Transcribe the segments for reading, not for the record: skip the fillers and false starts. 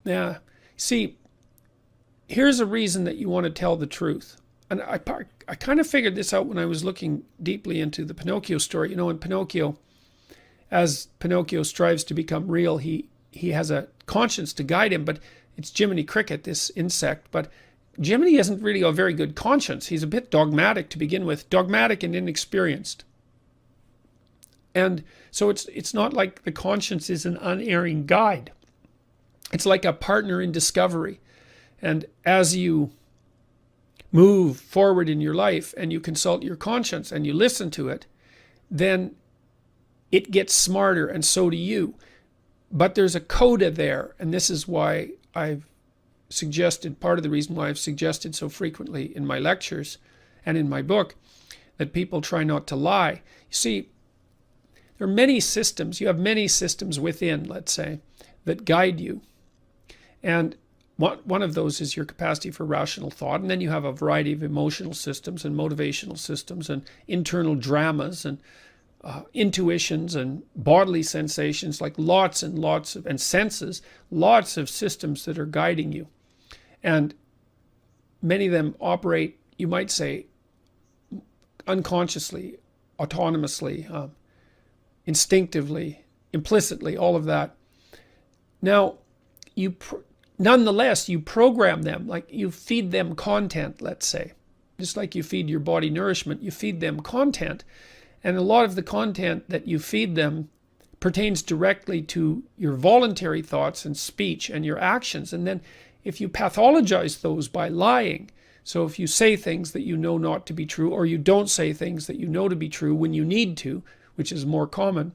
Yeah. See, here's a reason that you want to tell the truth. And I kind of figured this out when I was looking deeply into the Pinocchio story. In Pinocchio, as Pinocchio strives to become real, he has a conscience to guide him, but it's Jiminy Cricket, this insect. But Jiminy isn't really a very good conscience. He's a bit dogmatic to begin with, dogmatic and inexperienced. And so it's not like the conscience is an unerring guide. It's like a partner in discovery. And as you move forward in your life and you consult your conscience and you listen to it, then it gets smarter, and so do you. But there's a coda there, and this is why I've suggested, part of the reason why I've suggested so frequently in my lectures and in my book, that people try not to lie. You see, there are many systems, you have many systems within, let's say, that guide you. And one of those is your capacity for rational thought, and then you have a variety of emotional systems and motivational systems and internal dramas and intuitions and bodily sensations, like lots and lots of, and senses, lots of systems that are guiding you. And many of them operate, you might say, unconsciously, autonomously, instinctively, implicitly, all of that. Now, nonetheless, you program them, like you feed them content, let's say. Just like you feed your body nourishment, you feed them content. And a lot of the content that you feed them pertains directly to your voluntary thoughts and speech and your actions. And then if you pathologize those by lying, so if you say things that you know not to be true, or you don't say things that you know to be true when you need to, which is more common,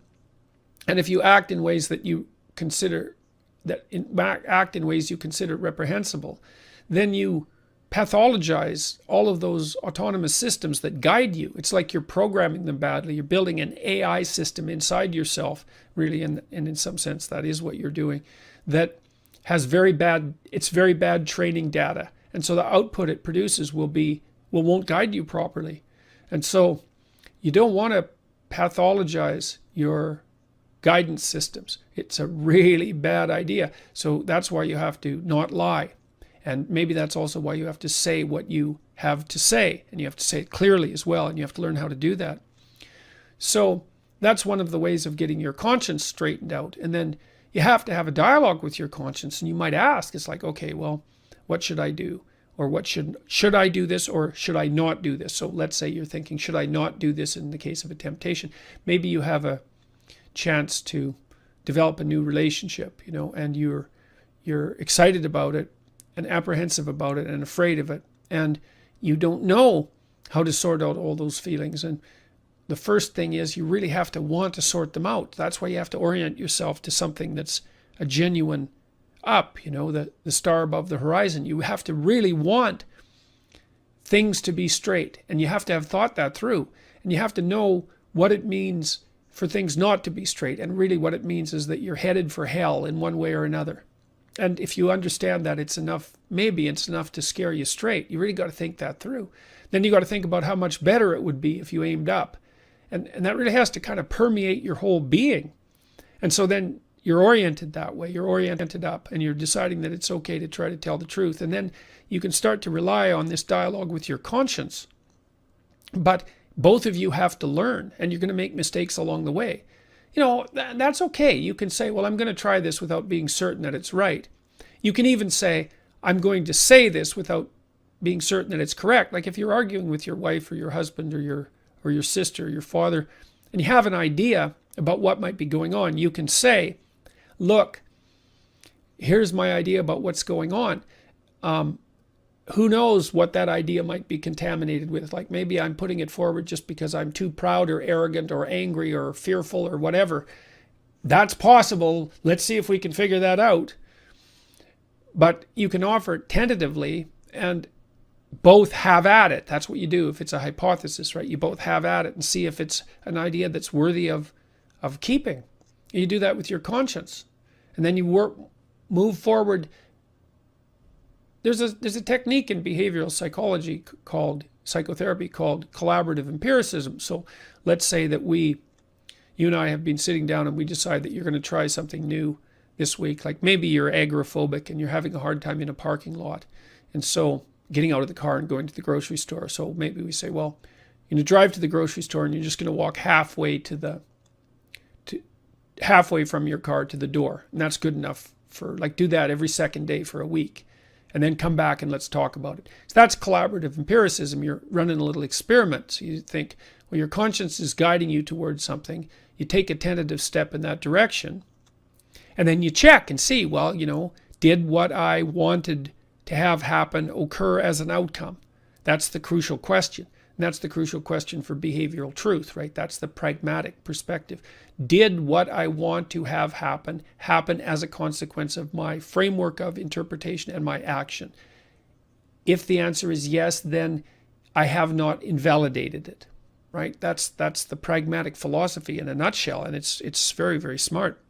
and if you act in ways that you consider reprehensible, then you pathologize all of those autonomous systems that guide you. It's like you're programming them badly. You're building an AI system inside yourself, really, and in some sense that is what you're doing, that has very bad training data. And so the output it produces won't guide you properly. And so you don't want to pathologize your guidance systems. It's a really bad idea. So that's why you have to not lie. And maybe that's also why you have to say what you have to say. And you have to say it clearly as well. And you have to learn how to do that. So that's one of the ways of getting your conscience straightened out. And then you have to have a dialogue with your conscience. And you might ask, it's like, okay, well, what should I do? Or what should I do this, or should I not do this? So let's say you're thinking, should I not do this in the case of a temptation? Maybe you have a chance to develop a new relationship, and you're excited about it and apprehensive about it and afraid of it, and you don't know how to sort out all those feelings. And the first thing is you really have to want to sort them out. That's why you have to orient yourself to something that's a genuine up, the star above the horizon. You have to really want things to be straight, and you have to have thought that through, and you have to know what it means for things not to be straight. And really what it means is that you're headed for hell in one way or another. And if you understand that, maybe it's enough to scare you straight. You really got to think that through. Then you got to think about how much better it would be if you aimed up. And that really has to kind of permeate your whole being. And so then you're oriented that way. You're oriented up, and you're deciding that it's okay to try to tell the truth. And then you can start to rely on this dialogue with your conscience. But both of you have to learn, and you're going to make mistakes along the way. That's okay. You can say, well, I'm going to try this without being certain that it's right. You can even say, I'm going to say this without being certain that it's correct. Like if you're arguing with your wife or your husband or your sister or your father, and you have an idea about what might be going on, you can say, look, here's my idea about what's going on. Who knows what that idea might be contaminated with? Like maybe I'm putting it forward just because I'm too proud or arrogant or angry or fearful or whatever. That's possible. Let's see if we can figure that out. But you can offer it tentatively, and both have at it. That's what you do if it's a hypothesis, right? You both have at it and see if it's an idea that's worthy of keeping. You do that with your conscience. And then you move forward. There's a technique in behavioral psychology psychotherapy called collaborative empiricism. So let's say that you and I have been sitting down and we decide that you're going to try something new this week. Like maybe you're agoraphobic and you're having a hard time in a parking lot. And so getting out of the car and going to the grocery store. So maybe we say, well, you're going to drive to the grocery store and you're just going to walk halfway halfway from your car to the door. And that's good enough for, like, do that every second day for a week. And then come back and let's talk about it. So that's collaborative empiricism. You're running a little experiment. So you think, well, your conscience is guiding you towards something. You take a tentative step in that direction. And then you check and see, well, did what I wanted to have happen occur as an outcome? That's the crucial question. And that's the crucial question for behavioral truth, right? That's the pragmatic perspective. Did what I want to have happen as a consequence of my framework of interpretation and my action? If the answer is yes, then I have not invalidated it, right? That's the pragmatic philosophy in a nutshell, and it's very, very smart.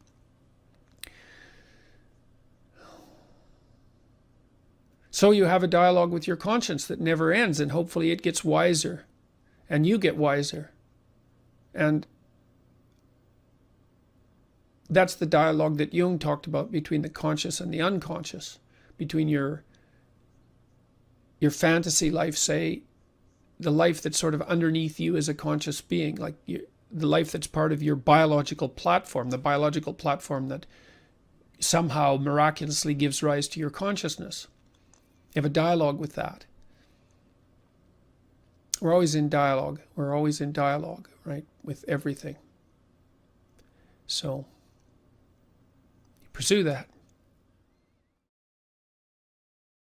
So you have a dialogue with your conscience that never ends, and hopefully it gets wiser, and you get wiser. And that's the dialogue that Jung talked about between the conscious and the unconscious, between your fantasy life, say, the life that's sort of underneath you as a conscious being, like the life that's part of your biological platform, the biological platform that somehow miraculously gives rise to your consciousness. You have a dialogue with that. We're always in dialogue. We're always in dialogue, right, with everything. So pursue that.